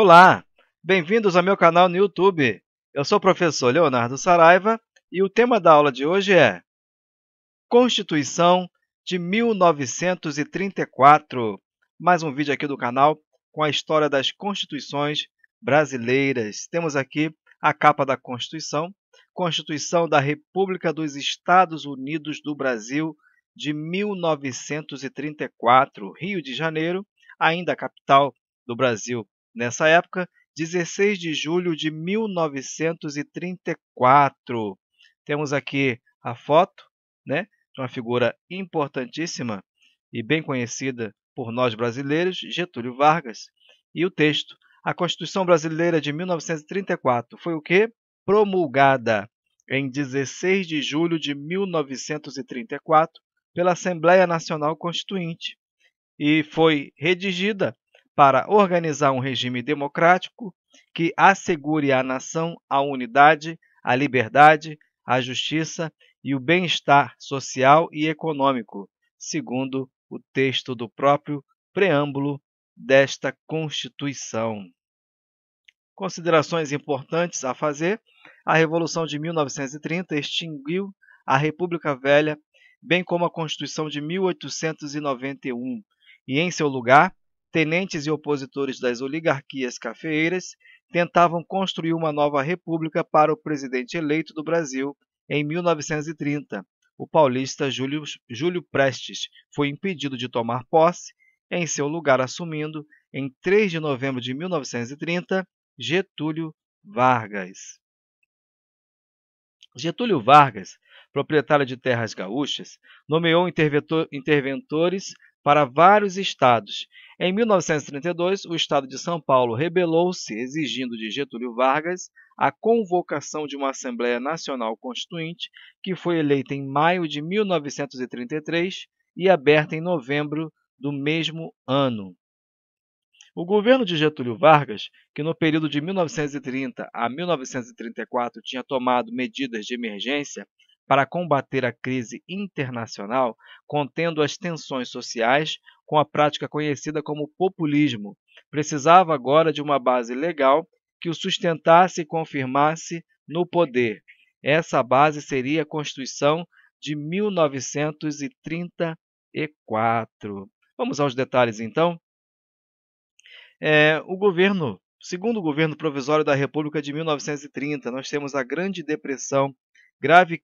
Olá, bem-vindos ao meu canal no YouTube. Eu sou o professor Leonardo Saraiva e o tema da aula de hoje é Constituição de 1934. Mais um vídeo aqui do canal com a história das constituições brasileiras. Temos aqui a capa da Constituição, Constituição da República dos Estados Unidos do Brasil de 1934, Rio de Janeiro, ainda a capital do Brasil. Nessa época, 16 de julho de 1934. Temos aqui a foto, né, de uma figura importantíssima e bem conhecida por nós brasileiros, Getúlio Vargas. E o texto: a Constituição Brasileira de 1934 foi o quê? Promulgada em 16 de julho de 1934 pela Assembleia Nacional Constituinte e foi redigida para organizar um regime democrático que assegure à nação a unidade, a liberdade, a justiça e o bem-estar social e econômico, segundo o texto do próprio preâmbulo desta Constituição. Considerações importantes a fazer: a Revolução de 1930 extinguiu a República Velha, bem como a Constituição de 1891, e em seu lugar, tenentes e opositores das oligarquias cafeeiras tentavam construir uma nova república para o presidente eleito do Brasil em 1930. O paulista Júlio Prestes foi impedido de tomar posse, em seu lugar assumindo, em 3 de novembro de 1930, Getúlio Vargas. Getúlio Vargas, proprietário de terras gaúchas, nomeou interventores para vários estados. Em 1932, o estado de São Paulo rebelou-se, exigindo de Getúlio Vargas a convocação de uma Assembleia Nacional Constituinte, que foi eleita em maio de 1933 e aberta em novembro do mesmo ano. O governo de Getúlio Vargas, que no período de 1930 a 1934 tinha tomado medidas de emergência para combater a crise internacional, contendo as tensões sociais com a prática conhecida como populismo, precisava agora de uma base legal que o sustentasse e confirmasse no poder. Essa base seria a Constituição de 1934. Vamos aos detalhes, então? Segundo o governo provisório da República de 1930, nós temos a Grande Depressão, grave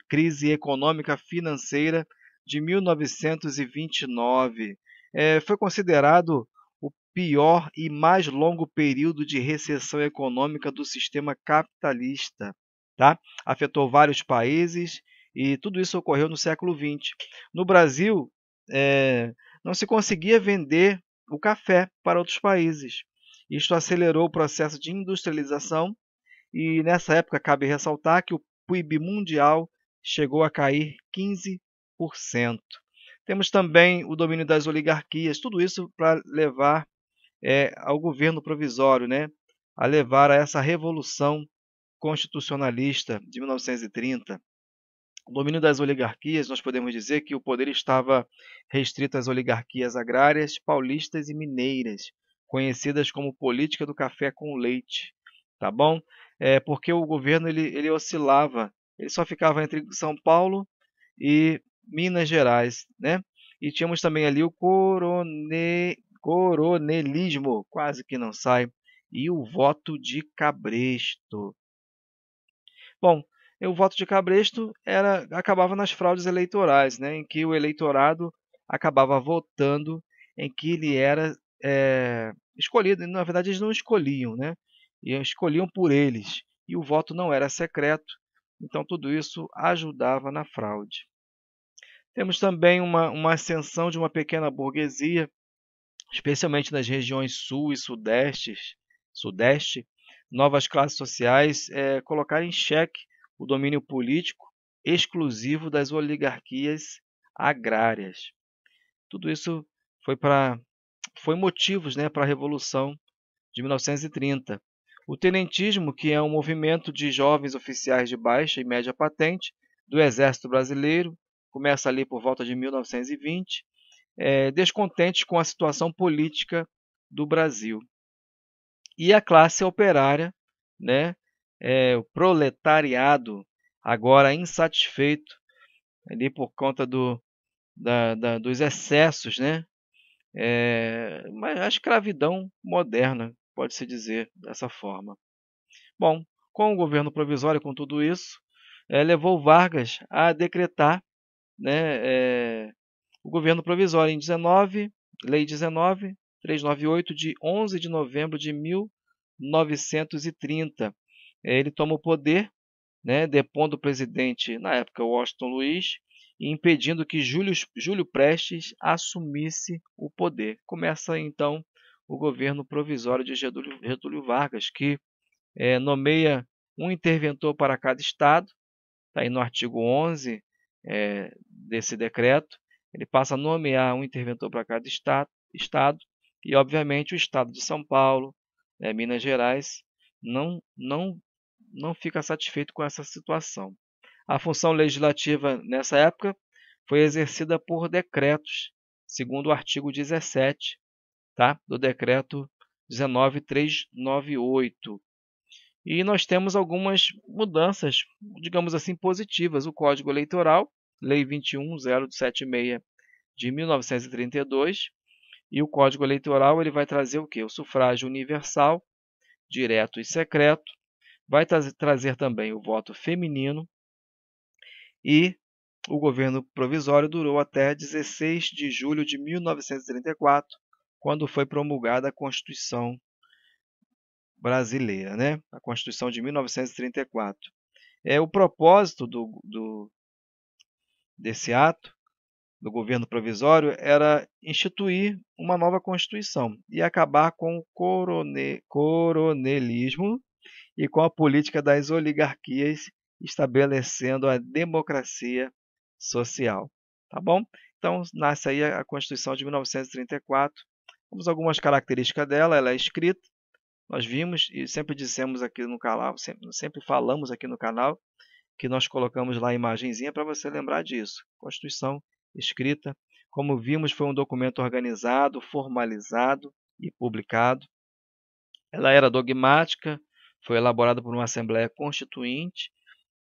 crise econômica financeira de 1929. Foi considerado o pior e mais longo período de recessão econômica do sistema capitalista. Tá? Afetou vários países e tudo isso ocorreu no século XX. No Brasil, não se conseguia vender o café para outros países. Isto acelerou o processo de industrialização e, nessa época, cabe ressaltar que o PIB mundial chegou a cair 15%. Temos também o domínio das oligarquias, tudo isso para levar ao governo provisório, né, a levar a essa revolução constitucionalista de 1930. O domínio das oligarquias, nós podemos dizer que o poder estava restrito às oligarquias agrárias, paulistas e mineiras, conhecidas como política do café com leite, tá bom? Porque o governo ele oscilava, ele só ficava entre São Paulo e Minas Gerais, né? E tínhamos também ali o coronelismo, quase que não sai, e o voto de cabresto. Bom, o voto de cabresto acabava nas fraudes eleitorais, né, em que o eleitorado acabava votando em que ele era escolhido. Na verdade, eles não escolhiam, né, e escolhiam por eles. E o voto não era secreto, então tudo isso ajudava na fraude. Temos também uma ascensão de uma pequena burguesia, especialmente nas regiões sul e sudeste, novas classes sociais colocaram em xeque o domínio político exclusivo das oligarquias agrárias. Tudo isso foi motivos, né, para a Revolução de 1930. O tenentismo, que é um movimento de jovens oficiais de baixa e média patente do Exército Brasileiro, começa ali por volta de 1920, descontentes com a situação política do Brasil. e a classe operária, né, o proletariado, agora insatisfeito ali por conta dos excessos, né, mas a escravidão moderna, pode-se dizer dessa forma. Bom, com o governo provisório, com tudo isso, levou Vargas a decretar, né, o governo provisório em 19, Lei 19.398, de 11 de novembro de 1930. Ele toma o poder, né, depondo o presidente, na época, Washington Luiz, e impedindo que Júlio Prestes assumisse o poder. Começa, então, o governo provisório de Getúlio Vargas, que nomeia um interventor para cada estado, está aí no artigo 11 desse decreto. Ele passa a nomear um interventor para cada estado e, obviamente, o estado de São Paulo, Minas Gerais, não fica satisfeito com essa situação. A função legislativa nessa época foi exercida por decretos, segundo o artigo 17, tá, do decreto 19.398. E nós temos algumas mudanças, digamos assim, positivas. O Código Eleitoral, Lei 21.076 de 1932, e o Código Eleitoral ele vai trazer o quê? O sufrágio universal, direto e secreto, vai trazer também o voto feminino, e o governo provisório durou até 16 de julho de 1934, quando foi promulgada a Constituição brasileira, né? A Constituição de 1934. O propósito desse ato, do governo provisório, era instituir uma nova Constituição e acabar com o coronelismo e com a política das oligarquias, estabelecendo a democracia social. Tá bom? Então, nasce aí a Constituição de 1934. Vamos algumas características dela. Ela é escrita, nós vimos e sempre dissemos aqui no canal, sempre falamos aqui no canal, que nós colocamos lá a imagenzinha para você lembrar disso. Constituição escrita, como vimos, foi um documento organizado, formalizado e publicado. Ela era dogmática, foi elaborada por uma Assembleia Constituinte,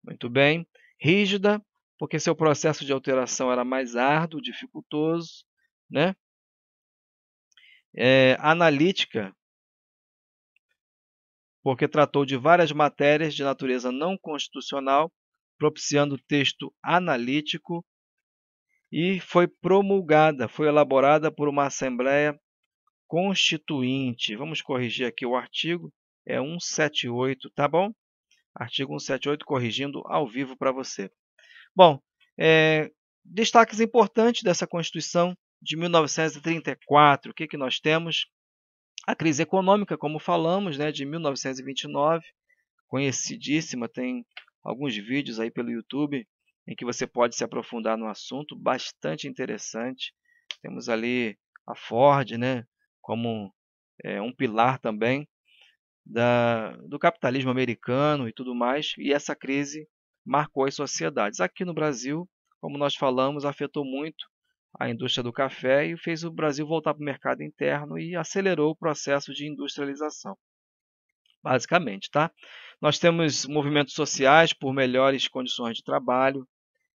muito bem, rígida, porque seu processo de alteração era mais árduo, dificultoso, né? Analítica, porque tratou de várias matérias de natureza não constitucional, propiciando texto analítico, e foi promulgada, foi elaborada por uma Assembleia Constituinte. Vamos corrigir aqui o artigo, 178, tá bom? Artigo 178, corrigindo ao vivo para você. Bom, destaques importantes dessa Constituição de 1934, o que nós temos? A crise econômica, como falamos, né, de 1929, conhecidíssima, tem alguns vídeos aí pelo YouTube em que você pode se aprofundar no assunto, bastante interessante. Temos ali a Ford, né, como um pilar também do capitalismo americano e tudo mais, e essa crise marcou as sociedades. Aqui no Brasil, como nós falamos, afetou muito a indústria do café e fez o Brasil voltar para o mercado interno e acelerou o processo de industrialização, basicamente, tá? Nós temos movimentos sociais por melhores condições de trabalho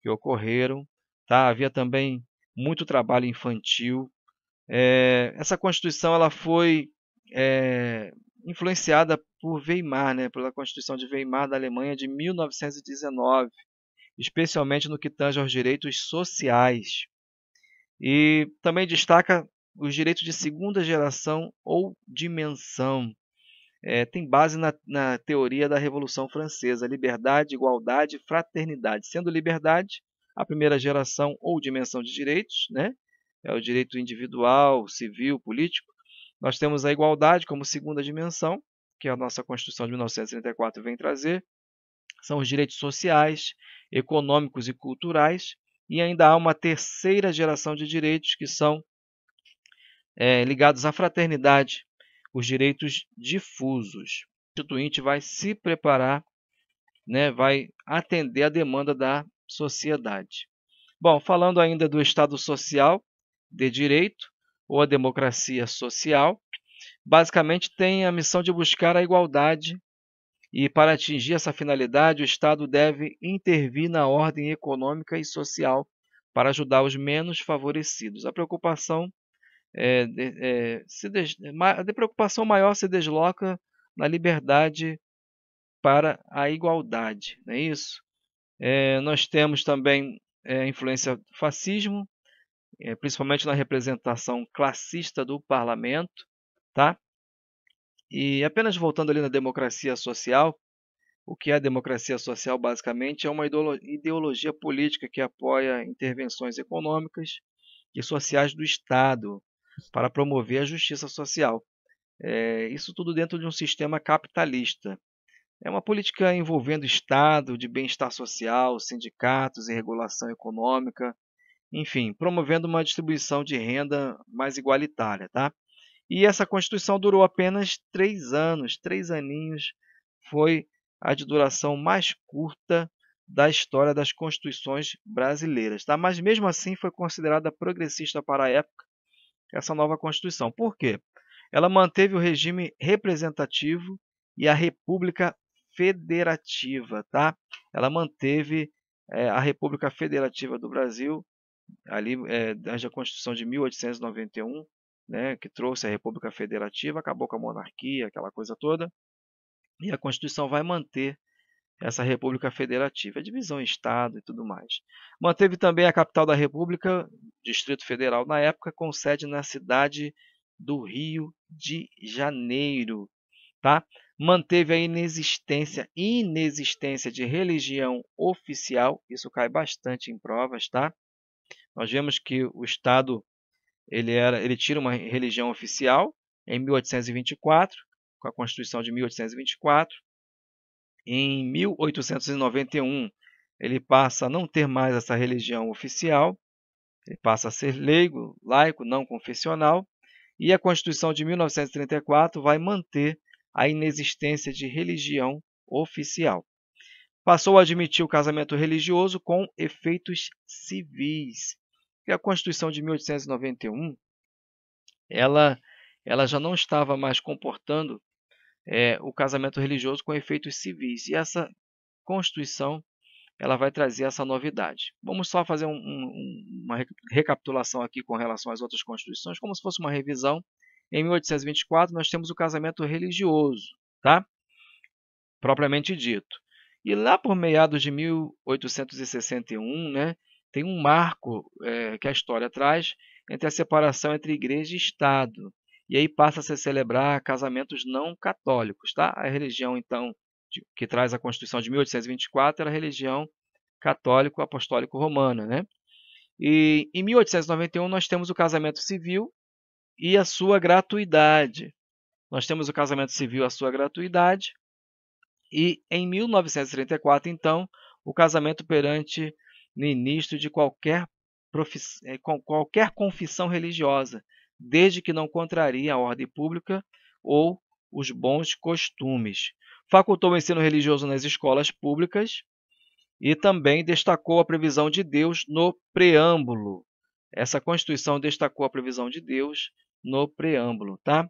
que ocorreram, tá? Havia também muito trabalho infantil. Essa Constituição ela foi influenciada por Weimar, né? Pela Constituição de Weimar da Alemanha de 1919, especialmente no que tange aos direitos sociais. E também destaca os direitos de segunda geração ou dimensão. Tem base na teoria da Revolução Francesa: liberdade, igualdade, fraternidade. Sendo liberdade a primeira geração ou dimensão de direitos, né? É o direito individual, civil, político. Nós temos a igualdade como segunda dimensão, que a nossa Constituição de 1934 vem trazer. São os direitos sociais, econômicos e culturais. E ainda há uma terceira geração de direitos que são ligados à fraternidade, os direitos difusos. O Constituinte vai se preparar, né, vai atender a demanda da sociedade. Bom, falando ainda do Estado Social de Direito, ou a democracia social, basicamente tem a missão de buscar a igualdade e, para atingir essa finalidade, o Estado deve intervir na ordem econômica e social para ajudar os menos favorecidos. A preocupação a preocupação maior se desloca na liberdade para a igualdade, não é isso? Nós temos também a influência do fascismo, principalmente na representação classista do parlamento, tá? E apenas voltando ali na democracia social, o que é a democracia social basicamente é uma ideologia política que apoia intervenções econômicas e sociais do Estado para promover a justiça social. Isso tudo dentro de um sistema capitalista. É uma política envolvendo Estado, de bem-estar social, sindicatos e regulação econômica, enfim, promovendo uma distribuição de renda mais igualitária, tá? E essa Constituição durou apenas 3 anos, 3 aninhos, foi a de duração mais curta da história das Constituições brasileiras, tá? Mas mesmo assim foi considerada progressista para a época essa nova Constituição. Por quê? Ela manteve o regime representativo e a República Federativa, tá? Ela manteve a República Federativa do Brasil, ali desde a Constituição de 1891, né, que trouxe a República Federativa, acabou com a monarquia, aquela coisa toda, e a Constituição vai manter essa República Federativa, a divisão em Estado e tudo mais. Manteve também a capital da República, Distrito Federal na época, com sede na cidade do Rio de Janeiro, tá? Manteve a inexistência de religião oficial, isso cai bastante em provas, tá? Nós vemos que o Estado ele tira uma religião oficial em 1824, com a Constituição de 1824. Em 1891, ele passa a não ter mais essa religião oficial, ele passa a ser leigo, laico, não confessional, e a Constituição de 1934 vai manter a inexistência de religião oficial. Passou a admitir o casamento religioso com efeitos civis. E a Constituição de 1891, ela já não estava mais comportando o casamento religioso com efeitos civis. E essa Constituição ela vai trazer essa novidade. Vamos só fazer uma recapitulação aqui com relação às outras constituições, como se fosse uma revisão. Em 1824, nós temos o casamento religioso, tá? Propriamente dito. E lá por meados de 1861, né, tem um marco que a história traz entre a separação entre igreja e Estado. E aí passa a se celebrar casamentos não católicos, tá? A religião, então, que traz a Constituição de 1824 era a religião católico-apostólico-romana, né? E em 1891 nós temos o casamento civil e a sua gratuidade. Nós temos o casamento civil e a sua gratuidade. E em 1934, então, o casamento perante ministro de qualquer confissão religiosa, desde que não contrarie a ordem pública ou os bons costumes. Facultou o ensino religioso nas escolas públicas e também destacou a previsão de Deus no preâmbulo. Essa Constituição destacou a previsão de Deus no preâmbulo, tá?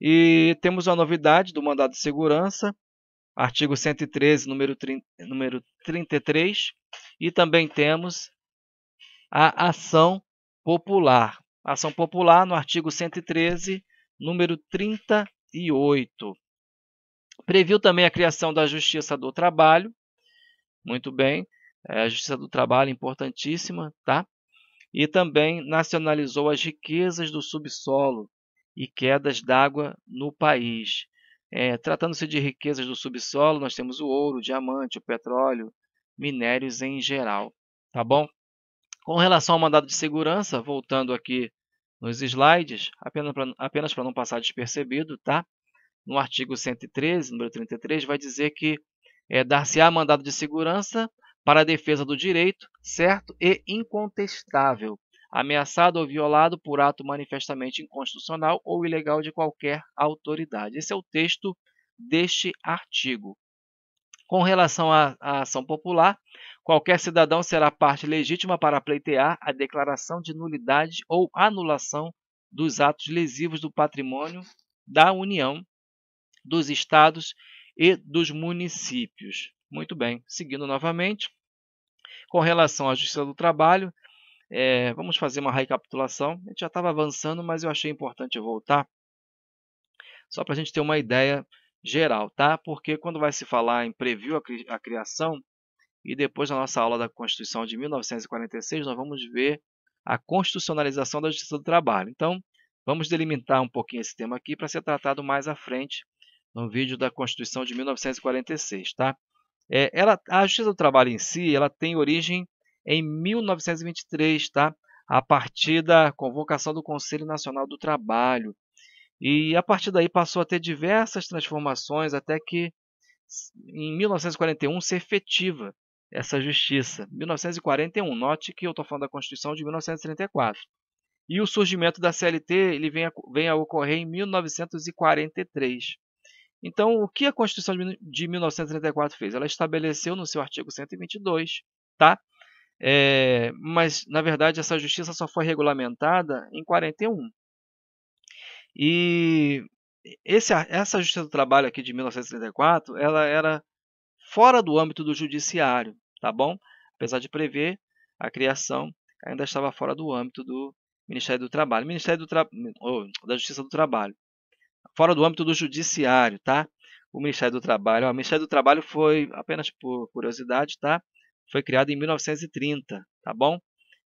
E temos a novidade do mandado de segurança, artigo 113, número 33, e também temos a ação popular. Ação popular no artigo 113, número 38. Previu também a criação da Justiça do Trabalho. Muito bem, a Justiça do Trabalho importantíssima, tá? E também nacionalizou as riquezas do subsolo e quedas d'água no país. Tratando-se de riquezas do subsolo, nós temos o ouro, o diamante, o petróleo, minérios em geral, tá bom? Com relação ao mandado de segurança, voltando aqui nos slides, apenas para não passar despercebido, tá? No artigo 113, número 33, vai dizer que dar-se-á mandado de segurança para a defesa do direito, certo e incontestável, ameaçado ou violado por ato manifestamente inconstitucional ou ilegal de qualquer autoridade. Esse é o texto deste artigo. Com relação à ação popular, qualquer cidadão será parte legítima para pleitear a declaração de nulidade ou anulação dos atos lesivos do patrimônio da União, dos estados e dos municípios. Muito bem, seguindo novamente, com relação à Justiça do Trabalho, vamos fazer uma recapitulação. A gente já estava avançando, mas eu achei importante voltar, só para a gente ter uma ideia geral, tá? Porque quando vai se falar em preview a criação, e depois na nossa aula da Constituição de 1946, nós vamos ver a constitucionalização da Justiça do Trabalho. Então, vamos delimitar um pouquinho esse tema aqui para ser tratado mais à frente no vídeo da Constituição de 1946, tá? A Justiça do Trabalho em si, ela tem origem em 1923, tá? A partir da convocação do Conselho Nacional do Trabalho. E a partir daí passou a ter diversas transformações até que em 1941 se efetiva essa justiça. 1941, note que eu estou falando da Constituição de 1934. E o surgimento da CLT ele vem a ocorrer em 1943. Então, o que a Constituição de 1934 fez? Ela estabeleceu no seu artigo 122, tá? Mas, na verdade, essa justiça só foi regulamentada em 41. E essa Justiça do Trabalho aqui de 1934, ela era fora do âmbito do judiciário, tá bom? Apesar de prever a criação, ainda estava fora do âmbito do Ministério do Trabalho, da Justiça do Trabalho, fora do âmbito do judiciário, tá? O Ministério do Trabalho, o Ministério do Trabalho foi, apenas por curiosidade, tá? Foi criado em 1930, tá bom?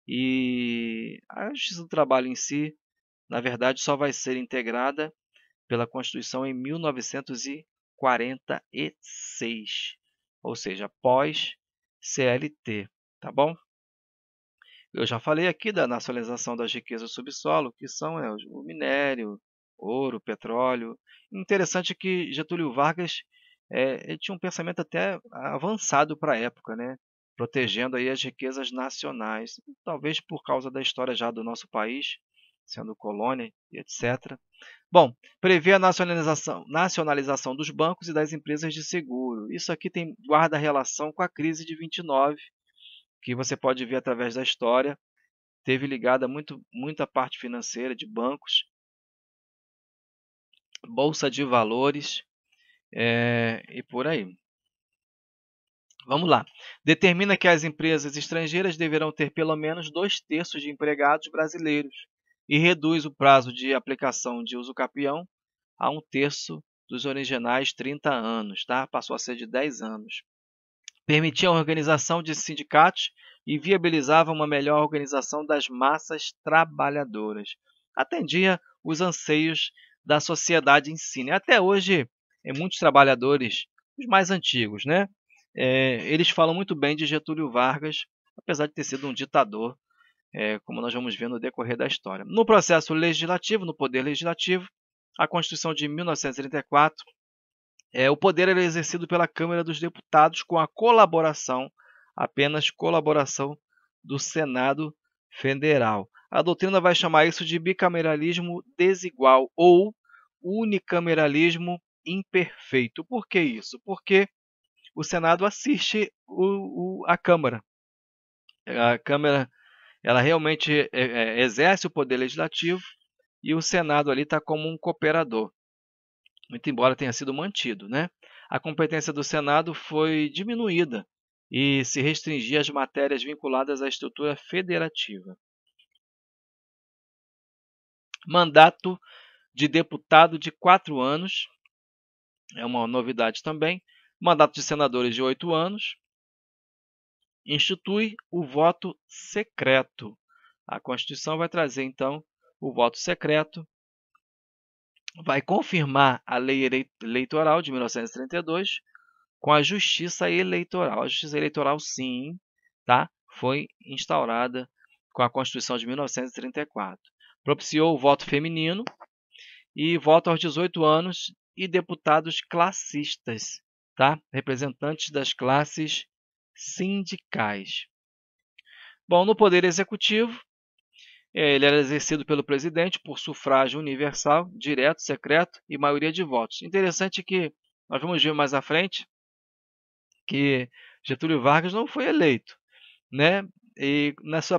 E a Justiça do Trabalho em si, na verdade, só vai ser integrada pela Constituição em 1946, ou seja, pós CLT, tá bom? Eu já falei aqui da nacionalização das riquezas do subsolo, que são o minério, ouro, petróleo. Interessante que Getúlio Vargas ele tinha um pensamento até avançado para a época, né? Protegendo aí as riquezas nacionais, talvez por causa da história já do nosso país, sendo colônia e etc. Bom, prevê a nacionalização dos bancos e das empresas de seguro. Isso aqui guarda relação com a crise de 29, que você pode ver através da história. Teve ligada muita parte financeira de bancos, bolsa de valores e por aí. Vamos lá. Determina que as empresas estrangeiras deverão ter pelo menos 2/3 de empregados brasileiros e reduz o prazo de aplicação de uso capião a 1/3 dos originais 30 anos, tá? Passou a ser de 10 anos. Permitia a organização de sindicatos e viabilizava uma melhor organização das massas trabalhadoras. Atendia os anseios da sociedade em si, né? Até hoje, muitos trabalhadores, os mais antigos, né? Eles falam muito bem de Getúlio Vargas, apesar de ter sido um ditador, como nós vamos ver no decorrer da história. No processo legislativo, no poder legislativo, a Constituição de 1934, o poder era exercido pela Câmara dos Deputados com a apenas colaboração do Senado Federal. A doutrina vai chamar isso de bicameralismo desigual ou unicameralismo imperfeito. Por que isso? Porque o Senado assiste a Câmara. A Câmara ela realmente exerce o poder legislativo e o Senado ali está como um cooperador, muito embora tenha sido mantido, né? A competência do Senado foi diminuída e se restringia às matérias vinculadas à estrutura federativa. Mandato de deputado de 4 anos, é uma novidade também. Mandato de senadores de 8 anos. Institui o voto secreto. A Constituição vai trazer, então, o voto secreto, vai confirmar a Lei Eleitoral de 1932 com a Justiça Eleitoral. A Justiça Eleitoral, sim, tá? Foi instaurada com a Constituição de 1934. Propiciou o voto feminino e voto aos 18 anos e deputados classistas, tá? Representantes das classes sindicais. Bom, no Poder Executivo, ele era exercido pelo presidente por sufrágio universal, direto, secreto e maioria de votos. Interessante que nós vamos ver mais à frente que Getúlio Vargas não foi eleito, né? E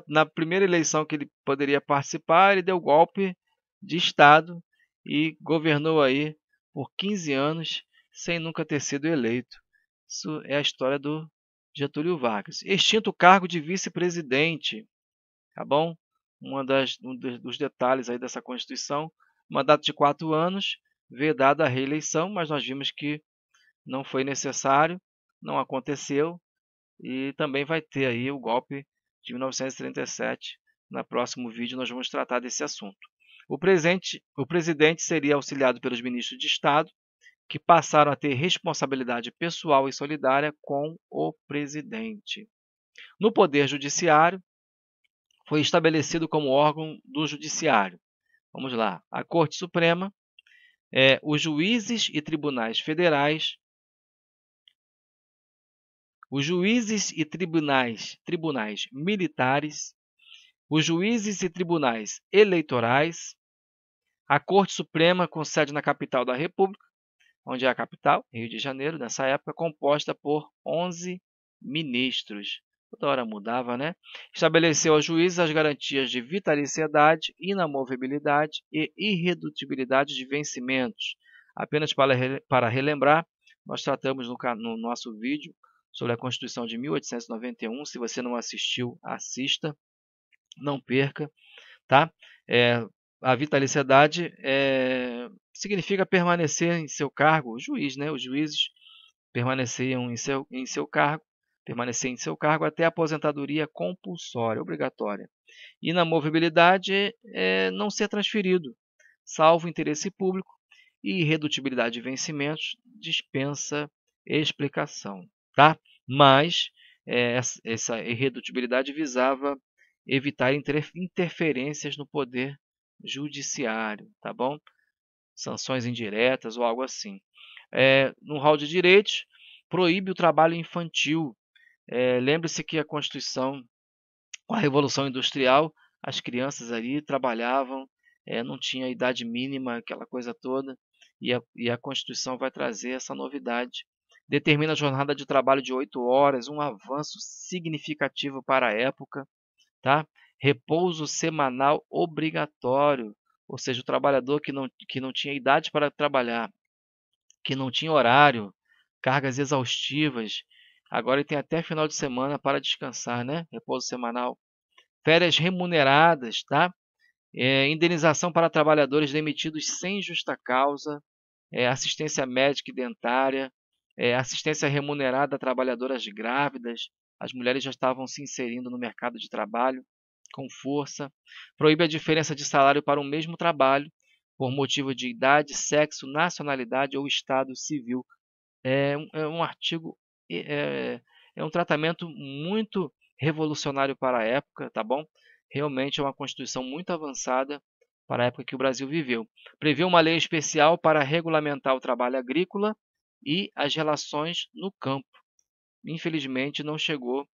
na primeira eleição que ele poderia participar, ele deu golpe de Estado e governou aí por 15 anos sem nunca ter sido eleito. Isso é a história do Getúlio Vargas. Extinto o cargo de vice-presidente, tá bom? Dos detalhes aí dessa Constituição, mandato de 4 anos, vedada a reeleição, mas nós vimos que não foi necessário, não aconteceu, e também vai ter aí o golpe de 1937. No próximo vídeo nós vamos tratar desse assunto. O presidente seria auxiliado pelos ministros de Estado, que passaram a ter responsabilidade pessoal e solidária com o presidente. No Poder Judiciário, foi estabelecido como órgão do Judiciário. Vamos lá, a Corte Suprema, os juízes e tribunais federais, os juízes e tribunais militares, os juízes e tribunais eleitorais, a Corte Suprema com sede na capital da República, onde é a capital, Rio de Janeiro, nessa época, composta por 11 ministros. Toda hora mudava, né? Estabeleceu aos juízes as garantias de vitaliciedade, inamovibilidade e irredutibilidade de vencimentos. Apenas para relembrar, nós tratamos no nosso vídeo sobre a Constituição de 1891. Se você não assistiu, assista, não perca, tá? A vitaliciedade significa permanecer em seu cargo, o juiz, né? Os juízes permaneciam em seu cargo, permanecer em seu cargo até a aposentadoria compulsória, obrigatória. Inamovibilidade é não ser transferido, salvo interesse público, e irredutibilidade de vencimentos dispensa explicação, tá? Mas essa irredutibilidade visava evitar interferências no poder judiciário, tá bom? Sanções indiretas ou algo assim. No rol de direitos, proíbe o trabalho infantil. Lembre-se que a Constituição, com a Revolução Industrial, as crianças ali trabalhavam, não tinha idade mínima, aquela coisa toda, e a Constituição vai trazer essa novidade. Determina a jornada de trabalho de 8 horas, um avanço significativo para a época, tá? Repouso semanal obrigatório, ou seja, o trabalhador que não tinha idade para trabalhar, que não tinha horário, cargas exaustivas, agora ele tem até final de semana para descansar, né? Repouso semanal. Férias remuneradas, tá? Indenização para trabalhadores demitidos sem justa causa, assistência médica e dentária, assistência remunerada a trabalhadoras grávidas. As mulheres já estavam se inserindo no mercado de trabalho com força. Proíbe a diferença de salário para o mesmo trabalho por motivo de idade, sexo, nacionalidade ou estado civil. Um artigo, é um tratamento muito revolucionário para a época, tá bom? Realmente é uma Constituição muito avançada para a época que o Brasil viveu. Prevê uma lei especial para regulamentar o trabalho agrícola e as relações no campo. Infelizmente não chegou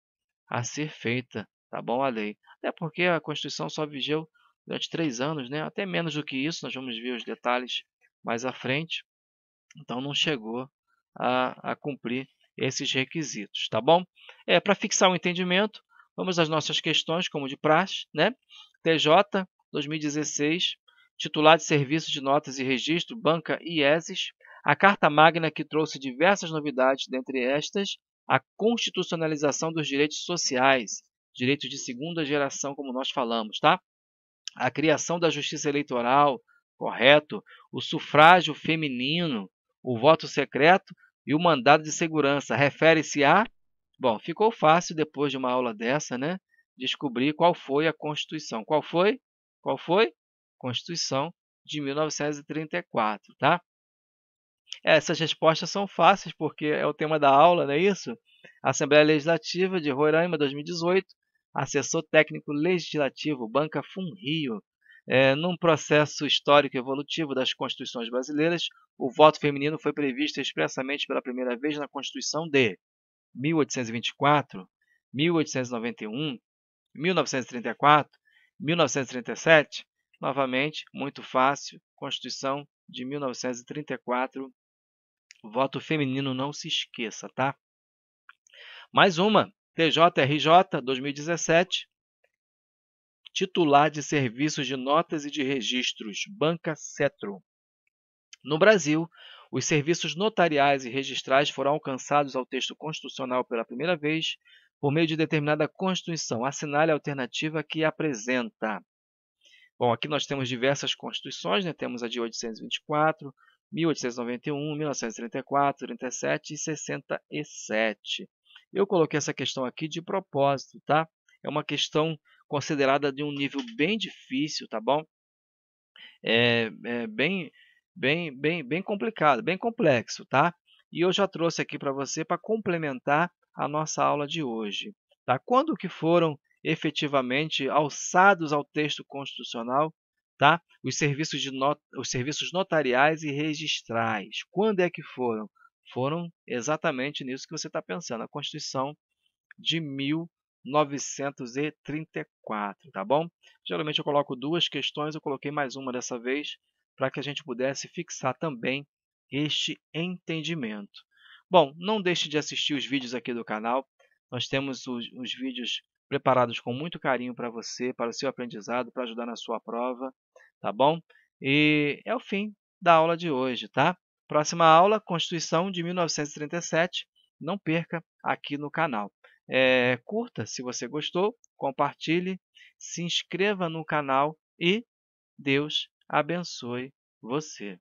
a ser feita, tá bom, a lei. Até porque a Constituição só vigeu durante 3 anos, né? Até menos do que isso, nós vamos ver os detalhes mais à frente. Então não chegou a cumprir esses requisitos, tá bom? Para fixar o entendimento, vamos às nossas questões, como de praxe, né? TJ 2016, titular de Serviço de Notas e Registro, Banca IESES, a Carta Magna que trouxe diversas novidades, dentre estas, a constitucionalização dos direitos sociais, direitos de segunda geração, como nós falamos, tá? A criação da justiça eleitoral, correto? O sufrágio feminino, o voto secreto e o mandado de segurança. Refere-se a... Bom, ficou fácil depois de uma aula dessa, né? Descobrir qual foi a Constituição. Qual foi? Qual foi? Constituição de 1934, tá? Essas respostas são fáceis porque é o tema da aula, não é isso? Assembleia Legislativa de Roraima 2018, assessor técnico legislativo, Banca FUNRIO. Num processo histórico evolutivo das constituições brasileiras, o voto feminino foi previsto expressamente pela primeira vez na Constituição de 1824, 1891, 1934, 1937. Novamente, muito fácil, Constituição de 1934. Voto feminino, não se esqueça, tá? Mais uma, TJRJ 2017, titular de Serviços de Notas e de Registros, Banca Cetro. No Brasil, os serviços notariais e registrais foram alcançados ao texto constitucional pela primeira vez por meio de determinada Constituição. Assinale a alternativa que apresenta. Bom, aqui nós temos diversas constituições, né? Temos a de 824, 1891, 1934, 37 e 67. Eu coloquei essa questão aqui de propósito, tá? É uma questão considerada de um nível bem difícil, tá bom? É bem complicado, bem complexo, tá? E eu já trouxe aqui para você para complementar a nossa aula de hoje, tá? Quando que foram efetivamente alçados ao texto constitucional, tá? Os serviços notariais e registrais. Quando é que foram? Foram exatamente nisso que você está pensando, a Constituição de 1934, tá bom? Geralmente eu coloco duas questões, eu coloquei mais uma dessa vez, para que a gente pudesse fixar também este entendimento. Bom, não deixe de assistir os vídeos aqui do canal, nós temos os vídeos preparados com muito carinho para você, para o seu aprendizado, para ajudar na sua prova, tá bom? E é o fim da aula de hoje, tá? Próxima aula, Constituição de 1937, não perca aqui no canal. Curta se você gostou, compartilhe, se inscreva no canal e Deus abençoe você.